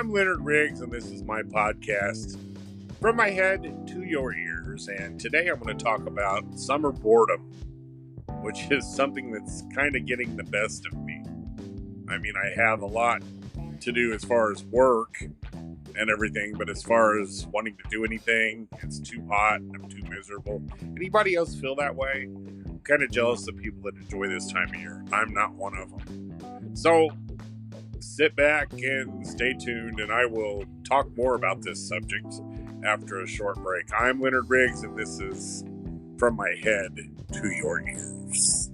I'm Leonard Riggs, and this is my podcast, From My Head to Your Ears. And today I'm going to talk about summer boredom, which is something that's kind of getting the best of me. I mean, I have a lot to do as far as work and everything, but as far as wanting to do anything, it's too hot, I'm too miserable. Anybody else feel that way? I'm kind of jealous of people that enjoy this time of year. I'm not one of them. So, sit back and stay tuned, and I will talk more about this subject after a short break. I'm Leonard Riggs, and this is From My Head to Your Ears.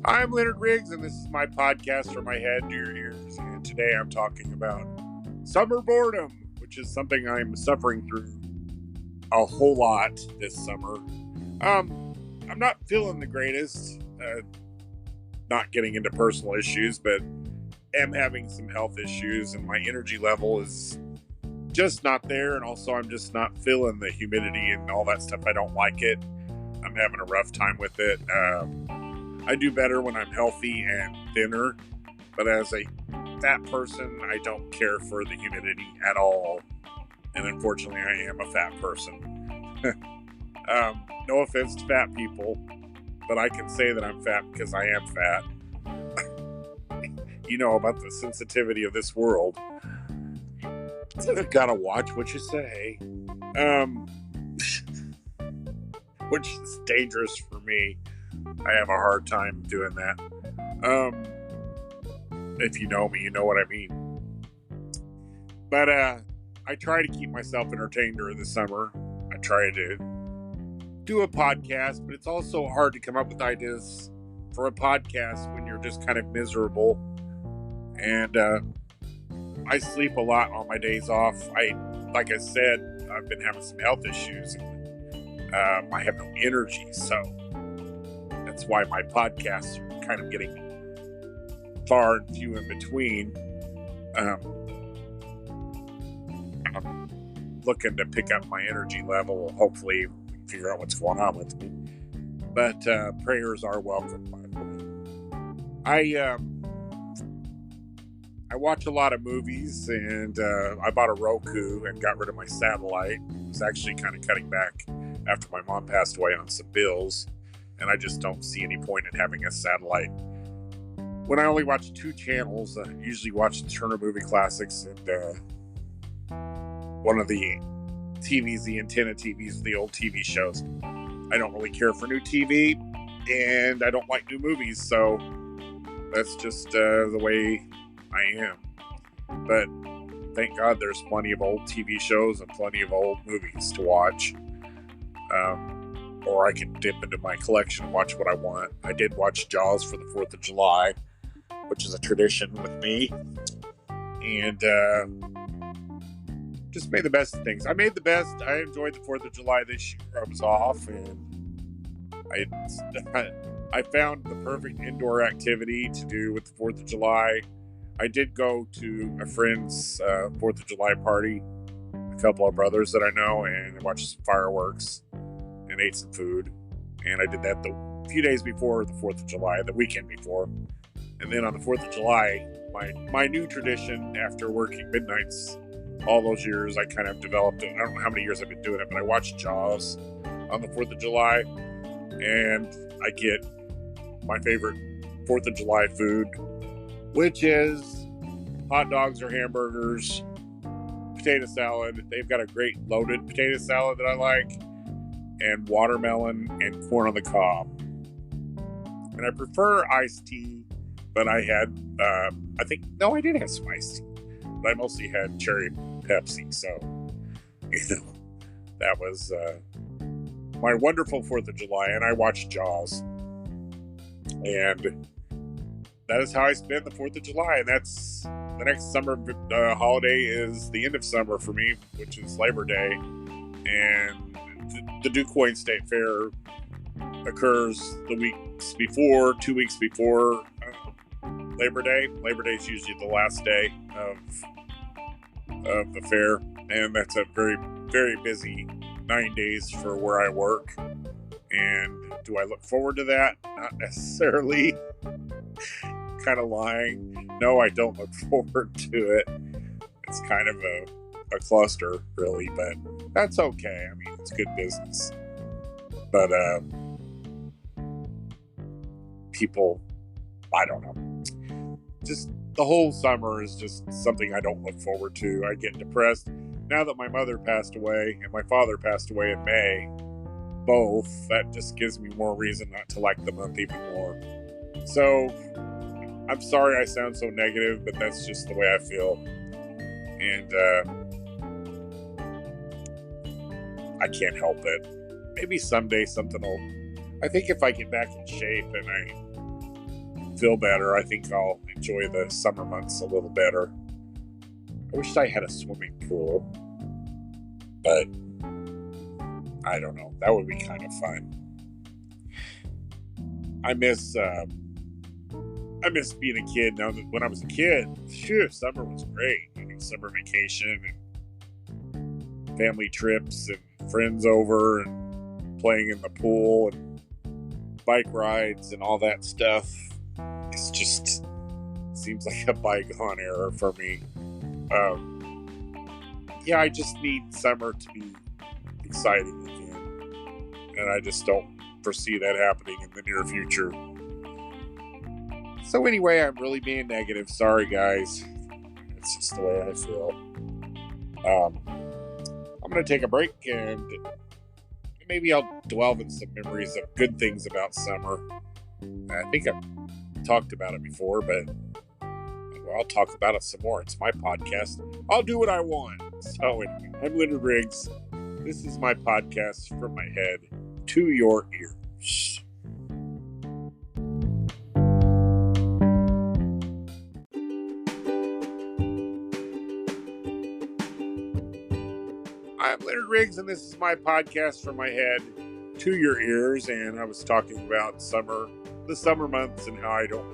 I'm Leonard Riggs, and this is my podcast From My Head to Your Ears. And today I'm talking about summer boredom, which is something I'm suffering through a whole lot this summer. I'm not feeling the greatest, not getting into personal issues, but am having some health issues, and my energy level is just not there, and also I'm just not feeling the humidity and all that stuff. I don't like it. I'm having a rough time with it. I do better when I'm healthy and thinner, but as a fat person, I don't care for the humidity at all. And unfortunately, I am a fat person. No offense to fat people, but I can say that I'm fat because I am fat. You know about the sensitivity of this world. Gotta watch what you say. Which is dangerous for me. I have a hard time doing that. If you know me, you know what I mean. But, I try to keep myself entertained during the summer. I try to do a podcast, but it's also hard to come up with ideas for a podcast when you're just kind of miserable. And I sleep a lot on my days off. Like I said, I've been having some health issues. I have no energy, so that's why my podcasts are kind of getting far and few in between. I'm looking to pick up my energy level. Hopefully, we can figure out what's going on with me. But prayers are welcome, by the way. I watch a lot of movies, and I bought a Roku and got rid of my satellite. I was actually kind of cutting back after my mom passed away on some bills, and I just don't see any point in having a satellite. When I only watch 2 channels, I usually watch the Turner Movie Classics and one of the TVs, the antenna TVs, the old TV shows. I don't really care for new TV, and I don't like new movies, so that's just the way I am. But thank God there's plenty of old TV shows and plenty of old movies to watch. Or I can dip into my collection and watch what I want. I did watch Jaws for the 4th of July, which is a tradition with me. And just made the best of things. I made the best. I enjoyed the 4th of July this year. I was off, and I found the perfect indoor activity to do with the 4th of July. I did go to a friend's 4th of July party, a couple of brothers that I know, and I watched some fireworks and ate some food. And I did that the few days before the 4th of July, the weekend before. And then on the 4th of July, my new tradition after working midnights all those years, I kind of developed it. I don't know how many years I've been doing it, but I watched Jaws on the 4th of July, and I get my favorite 4th of July food, which is hot dogs or hamburgers, potato salad. They've got a great loaded potato salad that I like, and watermelon and corn on the cob. And I prefer iced tea, but I had, I did have some iced tea, but I mostly had cherry Pepsi, so, that was my wonderful 4th of July, and I watched Jaws, and that is how I spend the 4th of July, and that's the next summer holiday is the end of summer for me, which is Labor Day, and the DuQuoin State Fair occurs 2 weeks before Labor Day. Labor Day is usually the last day of the fair, and that's a very, very busy 9 days for where I work. And do I look forward to that? Not necessarily. Kind of lying. No, I don't look forward to it. It's kind of a cluster, really, but that's okay. I mean, it's good business. But people, I don't know. Just the whole summer is just something I don't look forward to. I get depressed. Now that my mother passed away and my father passed away in May, both, that just gives me more reason not to like the month even more. So, I'm sorry I sound so negative, but that's just the way I feel. And I can't help it. Maybe someday something will... I think if I get back in shape and I feel better, I think I'll enjoy the summer months a little better. I wish I had a swimming pool, but I don't know. That would be kind of fun. I miss being a kid. Now, when I was a kid, summer was great. Summer vacation and family trips and friends over and playing in the pool and bike rides and all that stuff. It's just seems like a bygone era for me. Yeah, I just need summer to be exciting again, and I just don't foresee that happening in the near future. So anyway, I'm really being negative. Sorry, guys. It's just the way I feel. I'm going to take a break and maybe I'll delve in some memories of good things about summer. I think I've talked about it before, but I'll talk about it some more. It's my podcast. I'll do what I want. So anyway, I'm Leonard Riggs. This is my podcast from my head to your ears. I'm Leonard Riggs, and this is my podcast from my head to your ears. And I was talking about the summer months, and how I don't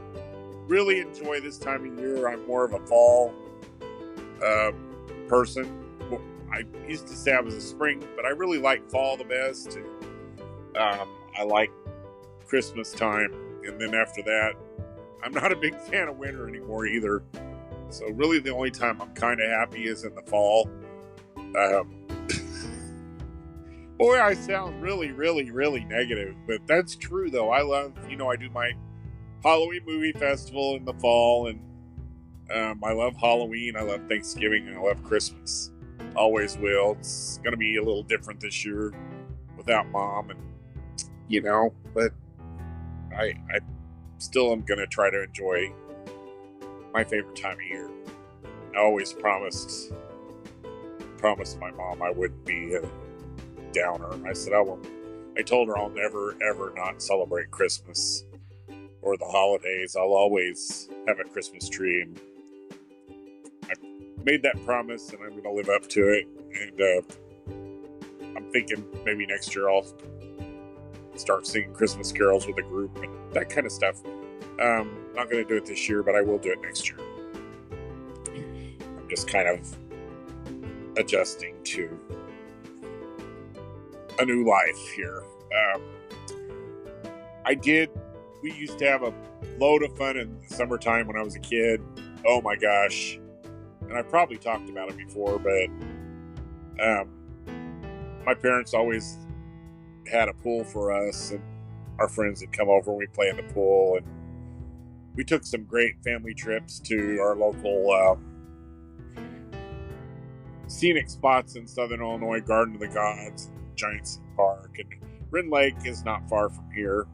really enjoy this time of year. I'm more of a fall person. I used to say I was a spring, but I really like fall the best. I like Christmas time, and then after that, I'm not a big fan of winter anymore either. So really, the only time I'm kind of happy is in the fall. Boy, I sound really, really, really negative, but that's true, though. I love, I do my Halloween movie festival in the fall, and I love Halloween, I love Thanksgiving, and I love Christmas. Always will. It's going to be a little different this year without Mom, and, but I still am going to try to enjoy my favorite time of year. I always promised my mom I wouldn't be a downer. I said I told her I'll never ever not celebrate Christmas or the holidays. I'll always have a Christmas tree, and I made that promise, and I'm going to live up to it. And I'm thinking maybe next year I'll start singing Christmas carols with a group and that kind of stuff. Not going to do it this year, but I will do it next year. I'm just kind of adjusting to a new life here. We used to have a load of fun in the summertime when I was a kid. Oh my gosh. And I've probably talked about it before, but my parents always had a pool for us, and our friends would come over and we'd play in the pool, and we took some great family trips to our local scenic spots in Southern Illinois, Garden of the Gods, Giant Sea Park, and Rin Lake is not far from here.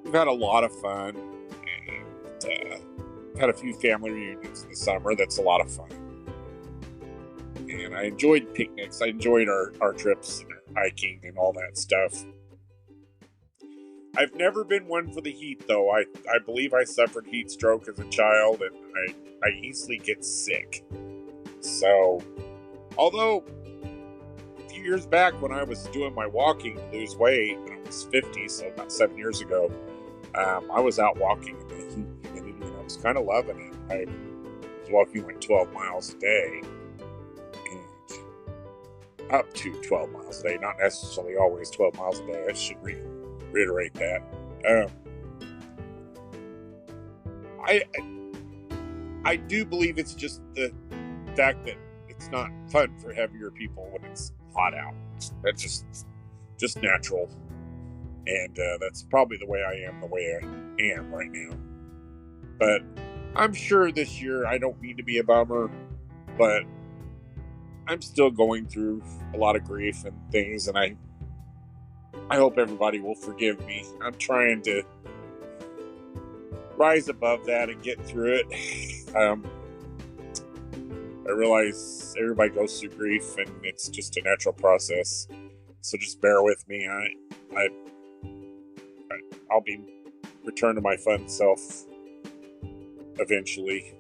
We've had a lot of fun, and had a few family reunions in the summer. That's a lot of fun. And I enjoyed picnics. I enjoyed our trips and our hiking and all that stuff. I've never been one for the heat, though. I believe I suffered heat stroke as a child, and I easily get sick. So, although a few years back when I was doing my walking to lose weight, when I was 50, so about 7 years ago, I was out walking in the heat humidity, and I was kind of loving it. I was walking like 12 miles a day, and up to 12 miles a day, not necessarily always 12 miles a day. I should reiterate that. I I do believe it's just the fact that it's not fun for heavier people when it's hot out. That's just natural, and that's probably the way I am right now. But I'm sure this year I don't mean to be a bummer, but I'm still going through a lot of grief and things, and I hope everybody will forgive me. I'm trying to rise above that and get through it. I realize everybody goes through grief, and it's just a natural process. So just bear with me. I'll be returned to my fun self eventually.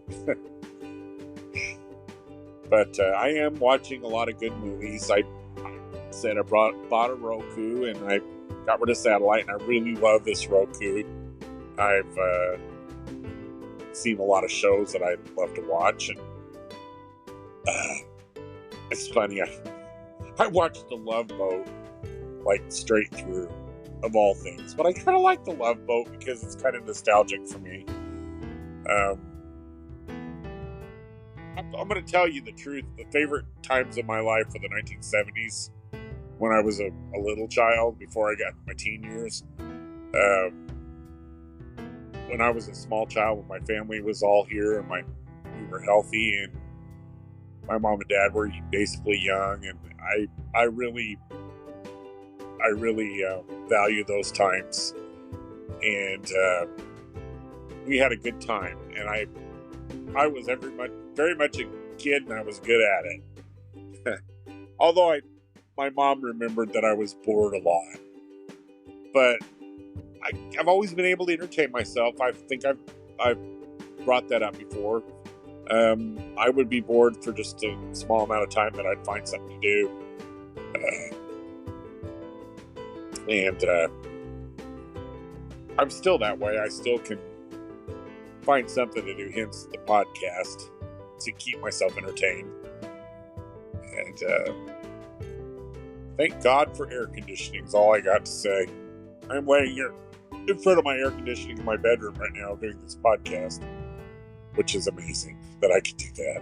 But I am watching a lot of good movies. I said I bought a Roku, and I got rid of satellite, and I really love this Roku. I've seen a lot of shows that I'd love to watch, and it's funny. I watched The Love Boat like straight through, of all things, but I kind of like The Love Boat because it's kind of nostalgic for me. I'm going to tell you the truth. The favorite times of my life were the 1970s, when I was a little child, before I got my teen years. When I was a small child, when my family was all here and we were healthy, and my mom and dad were basically young, and I really value those times, and we had a good time, and I was very much a kid, and I was good at it. Although my mom remembered that I was bored a lot, but I've always been able to entertain myself. I think I've brought that up before. I would be bored for just a small amount of time, that I'd find something to do. And I'm still that way. I still can find something to do, hence the podcast, to keep myself entertained. And thank God for air conditioning is all I got to say. I'm laying here in front of my air conditioning in my bedroom right now doing this podcast, which is amazing that I can do that.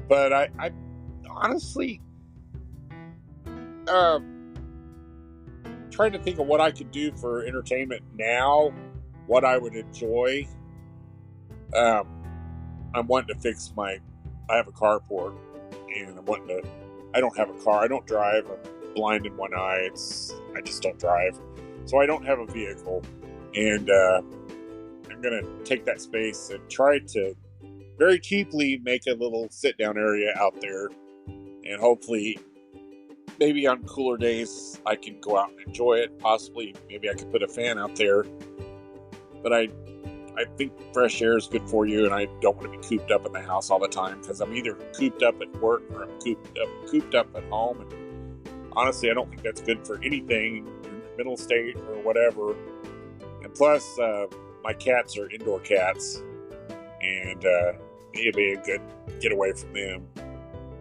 But I honestly trying to think of what I could do for entertainment now, what I would enjoy. I'm wanting to fix I have a carport, and I don't have a car. I don't drive. I'm blind in one eye. I just don't drive. So I don't have a vehicle, and I'm going to take that space and try to very cheaply make a little sit-down area out there, and hopefully maybe on cooler days I can go out and enjoy it. Possibly maybe I could put a fan out there, but I think fresh air is good for you, and I don't want to be cooped up in the house all the time, because I'm either cooped up at work or I'm cooped up at home, and honestly I don't think that's good for anything, mental state or whatever. And plus my cats are indoor cats, and it'd be a good getaway from them,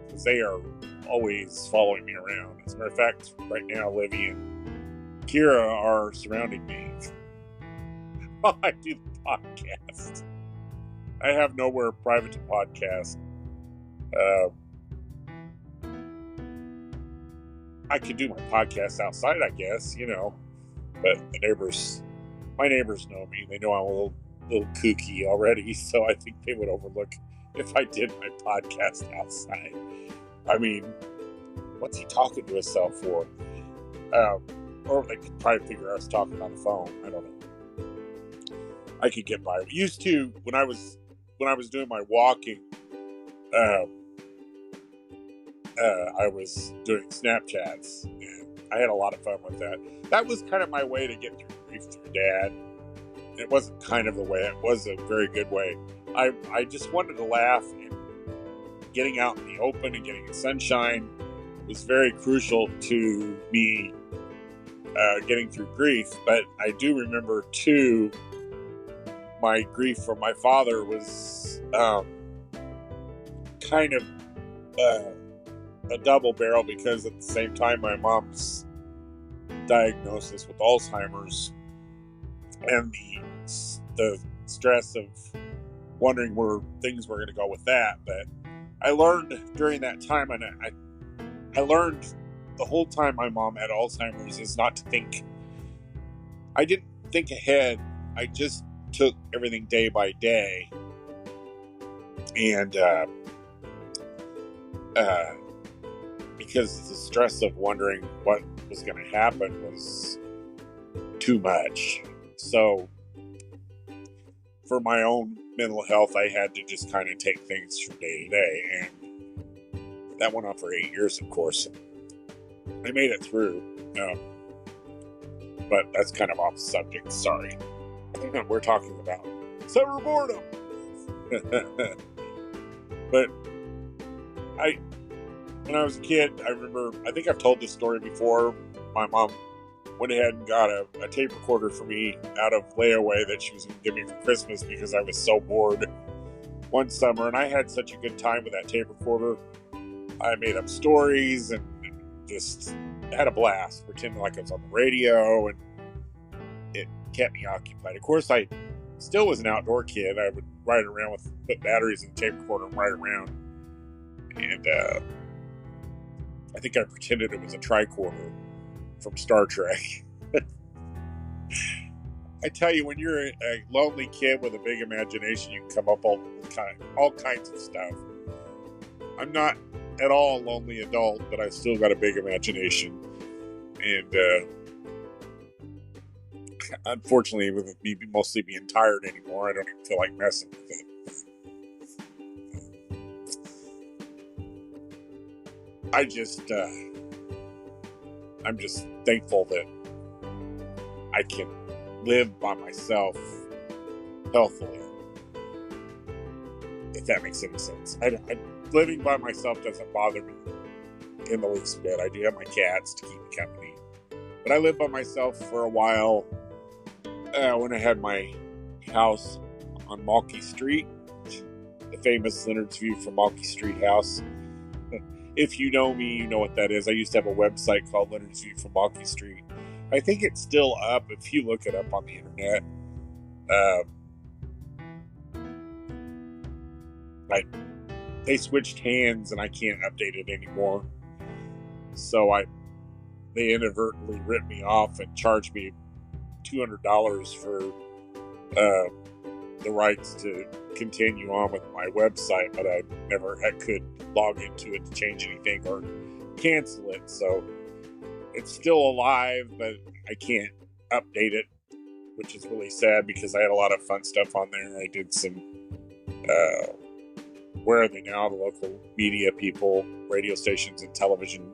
because they are always following me around. As a matter of fact, right now Livy and Kira are surrounding me while I do the podcast. I have nowhere private to podcast. I could do my podcast outside, I guess, but my neighbors know me. They know I'm a little kooky already, so I think they would overlook if I did my podcast outside. I mean, what's he talking to himself for? Or they could probably figure I was talking on the phone. I don't know. I could get by. We used to, when I was doing my walking, I was doing Snapchats, and I had a lot of fun with that. That was kind of my way to get through grief through Dad. It wasn't kind of the way, it was a very good way. I just wanted to laugh, and getting out in the open and getting the sunshine was very crucial to me getting through grief. But I do remember, too, my grief for my father was kind of a double barrel because at the same time my mom's diagnosis with Alzheimer's and the stress of wondering where things were going to go with that. But I learned during that time, and I learned the whole time my mom had Alzheimer's, is not to think. I didn't think ahead. I just took everything day by day. And because the stress of wondering what was going to happen was too much. So for my own mental health, I had to just kind of take things from day to day. And that went on for 8 years, of course. I made it through. But that's kind of off the subject. Sorry. We're talking about summer boredom. But when I was a kid, I remember, I think I've told this story before. My mom went ahead and got a tape recorder for me out of layaway that she was going to give me for Christmas because I was so bored one summer. And I had such a good time with that tape recorder. I made up stories and just had a blast, pretending like I was on the radio, and it kept me occupied. Of course, I still was an outdoor kid. I would ride around put batteries in the tape recorder and ride around. And I think I pretended it was a tricorder from Star Trek. I tell you, when you're a lonely kid with a big imagination, you can come up all kinds of stuff. I'm not at all a lonely adult, but I still got a big imagination. And unfortunately, with me mostly being tired anymore, I don't even feel like messing with it. I'm just thankful that I can live by myself healthily, if that makes any sense. Living by myself doesn't bother me in the least bit. I do have my cats to keep me company, but I lived by myself for a while when I had my house on Malky Street, the famous Leonard's View from Malky Street house. If you know me, you know what that is. I used to have a website called Leonard's View from Malky Street. I think it's still up if you look it up on the internet. They switched hands and I can't update it anymore. So they inadvertently ripped me off and charged me $200 for the rights to continue on with my website, but I never could log into it to change anything or cancel it. So it's still alive, but I can't update it, which is really sad because I had a lot of fun stuff on there. I did some where are they now? The local media people, radio stations and television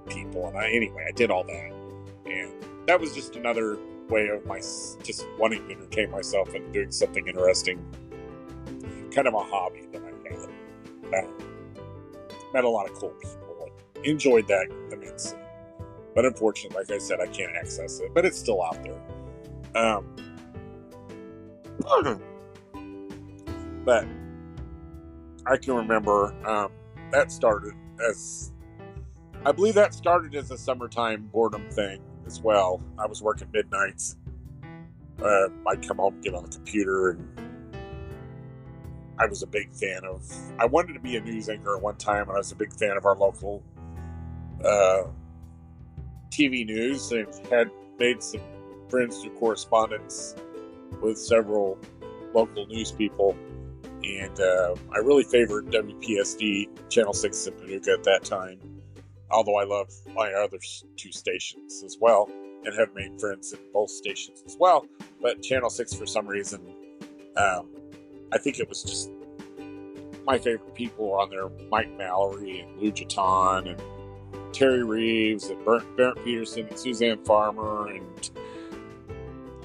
people. And I did all that. And that was just another way of just wanting to entertain myself and doing something interesting. Kind of a hobby that I had. Met a lot of cool people. Enjoyed that immensely. But unfortunately, like I said, I can't access it. But it's still out there. But I can remember that started as a summertime boredom thing as well. I was working midnights. I'd come home, get on the computer, and I was a big fan of. I wanted to be a news anchor at one time, and I was a big fan of our local TV news, and had made some friends through correspondence with several local news people. And I really favored WPSD, Channel 6 in Paducah at that time, although I love my other two stations as well, and have made friends at both stations as well. But Channel 6, for some reason, I think it was just my favorite people were on there. Mike Mallory and Lou Jaton and Terry Reeves and Barrett Peterson and Suzanne Farmer and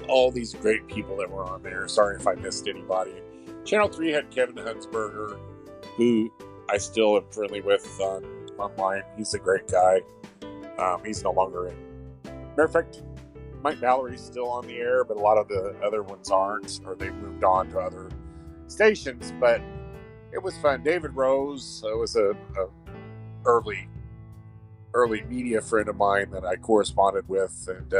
all these great people that were on there. Sorry if I missed anybody. Channel 3 had Kevin Hunsberger, who I still am friendly with online. He's a great guy. He's no longer in. Matter of fact, Mike Mallory's still on the air, but a lot of the other ones aren't, or they've moved on to other stations. But it was fun. David Rose was a early media friend of mine that I corresponded with, and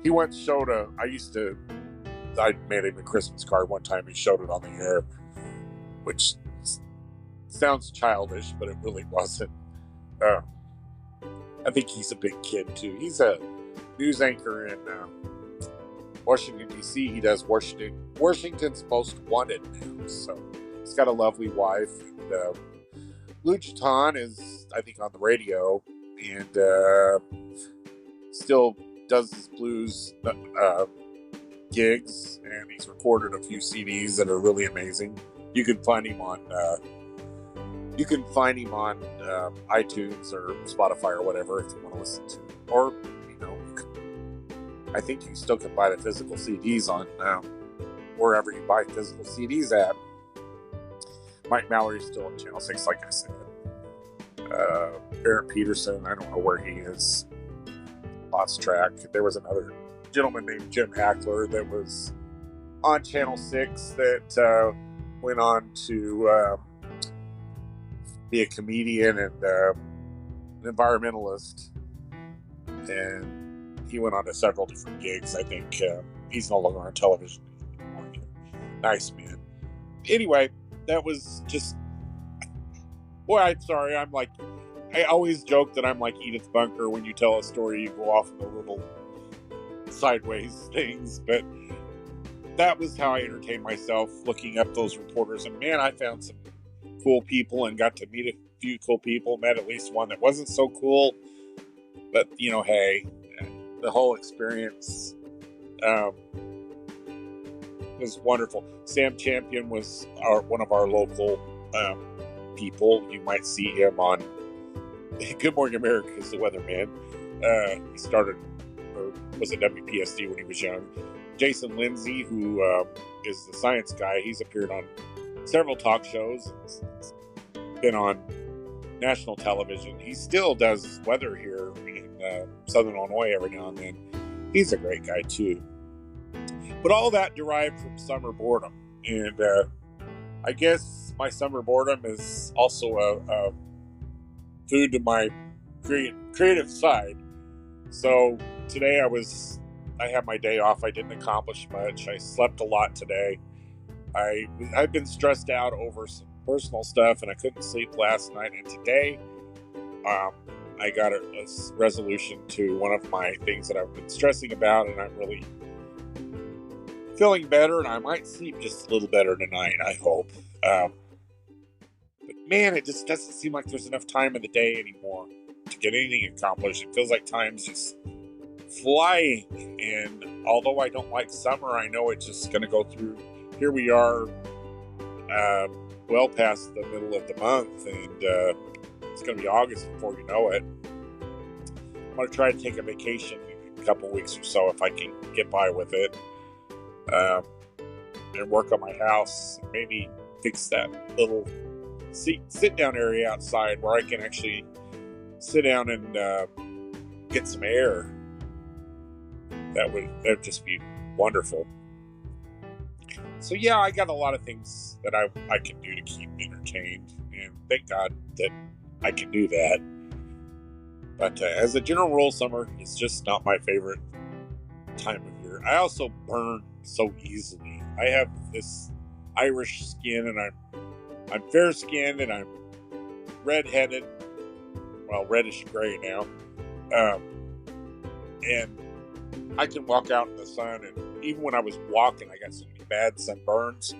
he once showed I made him a Christmas card one time. He showed it on the air, which sounds childish, but it really wasn't. I think he's a big kid too. He's a news anchor in Washington, D.C. He does Washington's Most Wanted news. So he's got a lovely wife. And, Lou Jaton is, I think, on the radio and still does his blues gigs, and he's recorded a few CDs that are really amazing. You can find him on iTunes or Spotify or whatever if you want to listen to it. Or, I think you still can buy the physical CDs on wherever you buy physical CDs at. Mike Mallory's still on Channel 6, like I said. Aaron Peterson, I don't know where he is. Lost track. There was another gentleman named Jim Hackler that was on Channel 6 that went on to be a comedian and an environmentalist. And he went on to several different gigs. I think he's no longer on television anymore. Nice man. Anyway, that was just... Boy, I'm sorry. I always joke that I'm like Edith Bunker. When you tell a story, you go off into little sideways things. But that was how I entertained myself, looking up those reporters. And man, I found some cool people and got to meet a few cool people. Met at least one that wasn't so cool. But, hey, the whole experience was wonderful. Sam Champion was one of our local people. You might see him on Good Morning America as the weatherman. He started, or was at WPSD when he was young. Jason Lindsay, who is the science guy, he's appeared on several talk shows, been on national television. He still does weather here in Southern Illinois every now and then. He's a great guy too. But all that derived from summer boredom. And I guess my summer boredom is also a food to my creative side. So today I had my day off. I didn't accomplish much. I slept a lot today. I've been stressed out over some personal stuff, and I couldn't sleep last night. And today, I got a resolution to one of my things that I've been stressing about, and I'm really feeling better, and I might sleep just a little better tonight, I hope. But man, it just doesn't seem like there's enough time in the day anymore to get anything accomplished. It feels like time's just flying, and although I don't like summer, I know it's just going to go through. Here we are, well past the middle of the month, and it's going to be August before you know it. I'm going to try to take a vacation in a couple weeks or so if I can get by with it, and work on my house, maybe fix that little sit-down area outside where I can actually sit down and get some air. That would just be wonderful. So yeah, I got a lot of things that I can do to keep entertained, and thank God that I can do that. But as a general rule, summer is just not my favorite time of year. I also burn so easily. I have this Irish skin, and I'm fair-skinned, and I'm red-headed, well, reddish-gray now, and I can walk out in the sun, and even when I was walking, I got so many bad sunburns.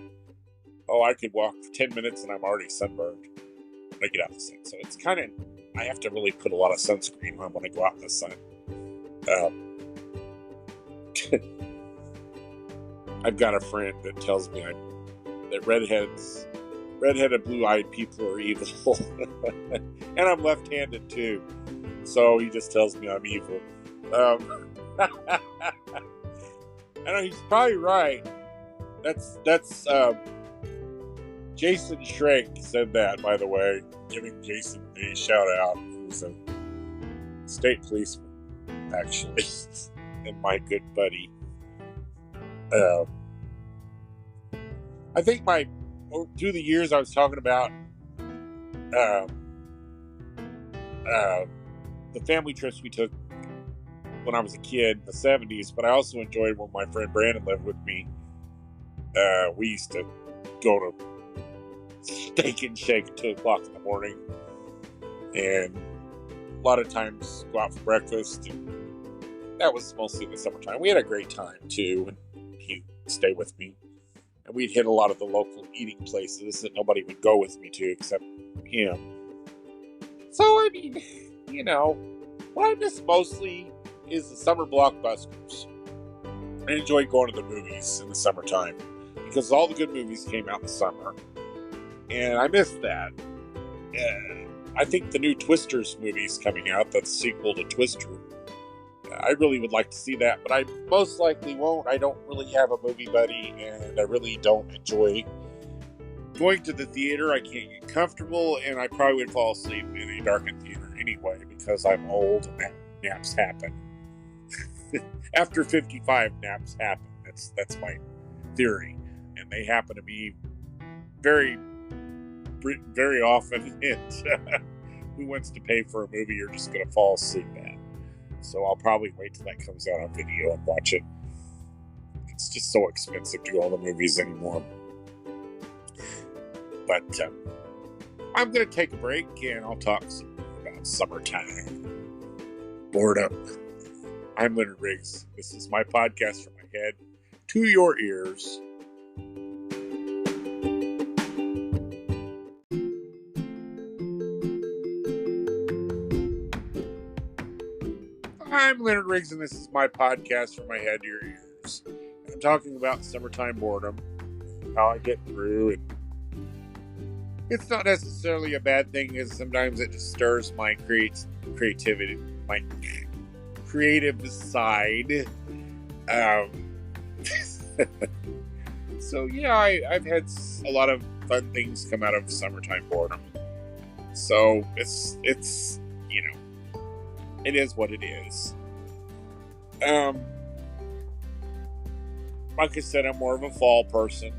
Oh, I could walk for 10 minutes, and I'm already sunburned when I get out in the sun. So it's kind of, I have to really put a lot of sunscreen on when I go out in the sun. I've got a friend that tells me that redheaded, blue-eyed people are evil. And I'm left-handed, too. So he just tells me I'm evil. I know, he's probably right. That's Jason Shrek said that, by the way. Giving Jason a shout-out. He was a state policeman, actually. And my good buddy. I think my through the years, I was talking about uh, uh, the family trips we took when I was a kid in the 70s, but I also enjoyed when my friend Brandon lived with me. We used to go to Steak and Shake at 2 o'clock in the morning, and a lot of times go out for breakfast, and that was mostly in the summertime. We had a great time too, and he'd stay with me, and we'd hit a lot of the local eating places that nobody would go with me to except him. So, I mean, what I miss mostly is the summer blockbusters. I enjoy going to the movies in the summertime because all the good movies came out in the summer, and I miss that. I think the new Twisters movie is coming out. That's the sequel to Twister. I really would like to see that, but I most likely won't. I don't really have a movie buddy, and I really don't enjoy going to the theater. I can't get comfortable, and I probably would fall asleep in a darkened theater anyway because I'm old and naps happen. After 55, naps happen. That's my theory, and they happen to me very, very often. And who wants to pay for a movie you're just going to fall asleep at? So I'll probably wait till that comes out on video and watch it. It's just so expensive to go to the movies anymore. But I'm going to take a break, and I'll talk about summertime. Boredom. I'm Leonard Riggs. This is my podcast from my head to your ears. I'm Leonard Riggs, and this is my podcast from my head to your ears. I'm talking about summertime boredom, how I get through, and it's not necessarily a bad thing, because sometimes it just stirs my creativity, my creative side. So yeah, I've had a lot of fun things come out of summertime boredom. So it's it is what it is. Like I said, I'm more of a fall person.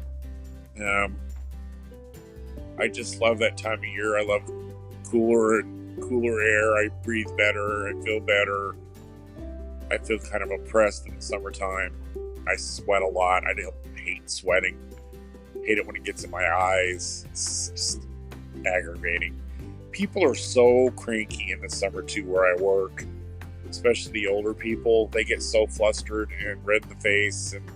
I just love that time of year. I love cooler air. I breathe better. I feel better. I feel kind of oppressed in the summertime. I sweat a lot. I hate sweating. Hate it when it gets in my eyes. It's just aggravating. People are so cranky in the summer too where I work, especially the older people. They get so flustered and red in the face, and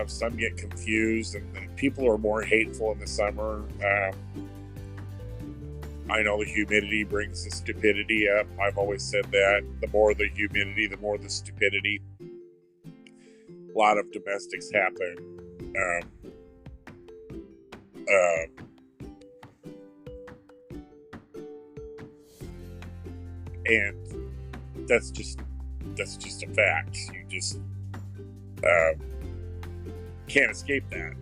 some get confused, and people are more hateful in the summer. I know the humidity brings the stupidity up. I've always said that. The more the humidity, the more the stupidity. A lot of domestics happen. And that's just a fact. You just can't escape that.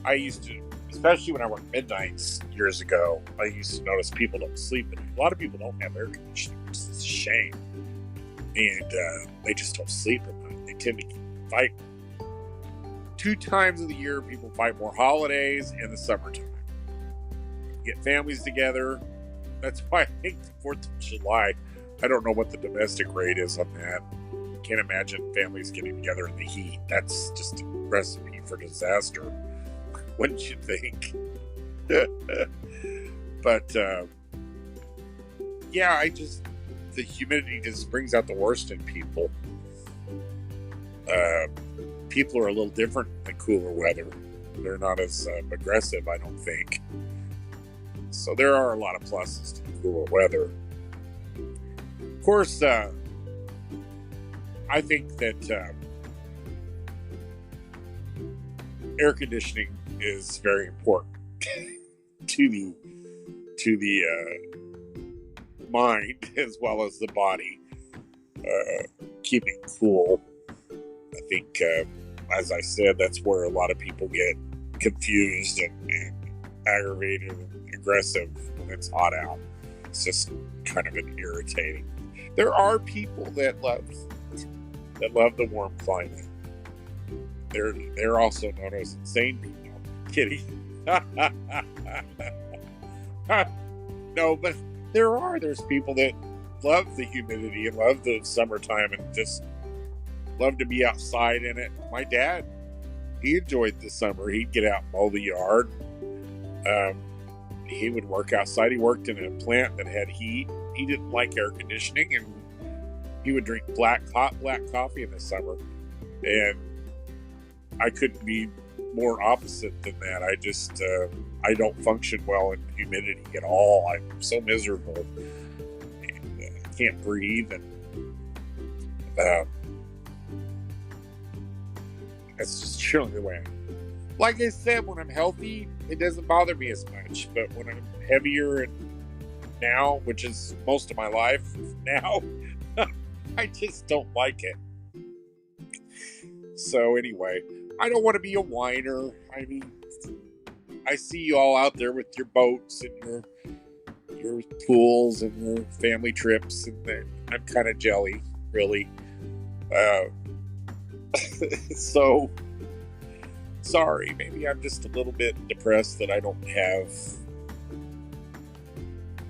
I used to, especially when I worked midnights years ago, I used to notice people don't sleep at night. A lot of people don't have air conditioning, which is a shame. And they just don't sleep at night. They tend to fight. 2 times of the year, people fight more: holidays and the summertime. Get families together. That's why I think the 4th of July, I don't know what the domestic rate is on that. Can't imagine families getting together in the heat. That's just a recipe for disaster, wouldn't you think? But yeah, the humidity just brings out the worst in people. People are a little different in cooler weather. They're not as aggressive, I don't think. So there are a lot of pluses to cooler weather. Of course, I think that air conditioning is very important to the mind as well as the body. Keeping cool. I think, as I said, that's where a lot of people get confused and aggravated and aggressive when it's hot out. It's just kind of irritating. There are people that love the warm climate. they're also known as insane people. Kidding. No, but there's people that love the humidity and love the summertime and just love to be outside in it. My dad, he enjoyed the summer. He'd get out and mow the yard. He would work outside. He worked in a plant that had heat. He didn't like air conditioning, and he would drink hot black coffee in the summer. And I couldn't be more opposite than that. I just, I don't function well in humidity at all. I'm so miserable. And can't breathe. And that's just surely the way I am. Like I said, when I'm healthy, it doesn't bother me as much. But when I'm heavier and now, which is most of my life now, I just don't like it. So anyway, I don't want to be a whiner. I mean, I see you all out there with your boats and your pools and your family trips, and I'm kind of jelly, really. So sorry, maybe I'm just a little bit depressed that I don't have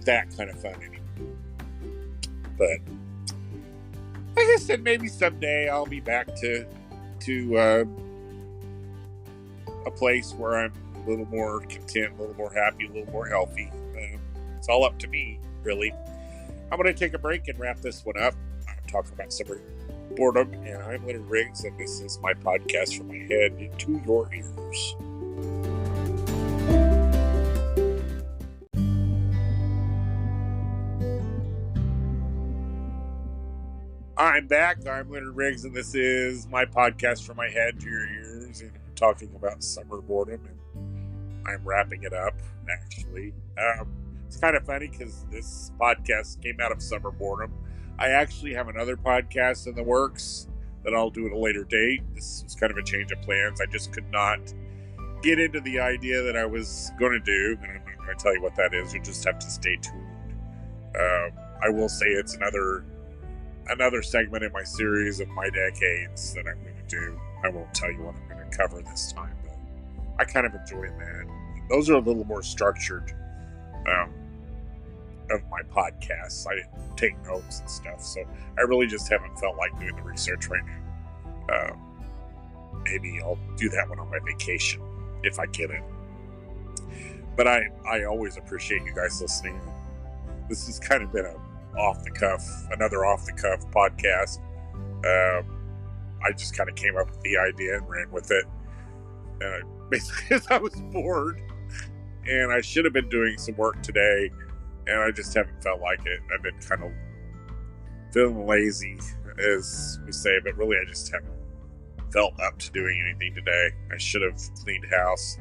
that kind of fun anymore. But like I said, maybe someday I'll be back to a place where I'm a little more content, a little more happy, a little more healthy. It's all up to me, really. I'm going to take a break and wrap this one up. I'm talking about summer boredom, and I'm Leonard Riggs, and this is my podcast from my head to your ears. I'm back. I'm Leonard Riggs, and this is my podcast from my head to your ears, and I'm talking about summer boredom, and I'm wrapping it up, actually. It's kind of funny because this podcast came out of summer boredom. I actually have another podcast in the works that I'll do at a later date. This is kind of a change of plans. I just could not get into the idea that I was going to do, and I'm not going to tell you what that is. You'll just have to stay tuned. I will say it's another segment in my series of my decades that I'm going to do. I won't tell you what I'm going to cover this time, but I kind of enjoy that. Those are a little more structured of my podcasts. I didn't take notes and stuff, so I really just haven't felt like doing the research right now. Maybe I'll do that one on my vacation if I get it. But I always appreciate you guys listening. This has kind of been another off the cuff podcast. I just kind of came up with the idea and ran with it. Basically, I was bored, and I should have been doing some work today, and I just haven't felt like it. I've been kind of feeling lazy, as we say, but really I just haven't felt up to doing anything today. I should have cleaned house.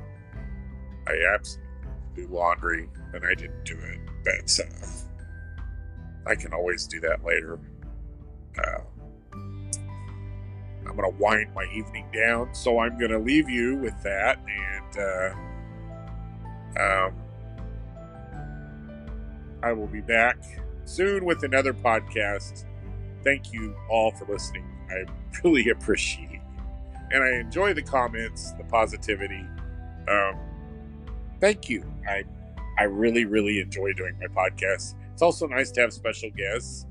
I absolutely do laundry, and I didn't do it. But I can always do that later. I'm going to wind my evening down, so I'm going to leave you with that, and I will be back soon with another podcast. Thank you all for listening. I really appreciate it. And I enjoy the comments, the positivity. Thank you. I really, really enjoy doing my podcast. It's also nice to have special guests.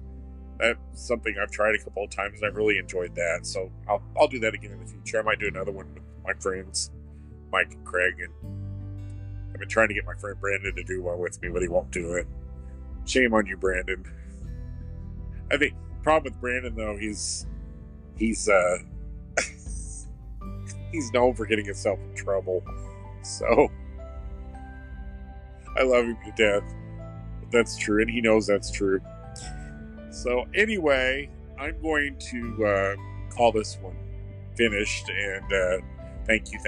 That's something I've tried a couple of times, and I've really enjoyed that. So I'll do that again in the future. I might do another one with my friends, Mike and Craig. And I've been trying to get my friend Brandon to do one with me, but he won't do it. Shame on you, Brandon. I think the problem with Brandon, though, he's he's known for getting himself in trouble. So I love him to death. But that's true, and he knows that's true. So anyway, I'm going to call this one finished, and thank you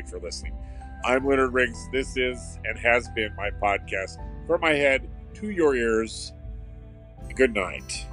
for listening. I'm Leonard Riggs. This is and has been my podcast from my head to your ears. Good night.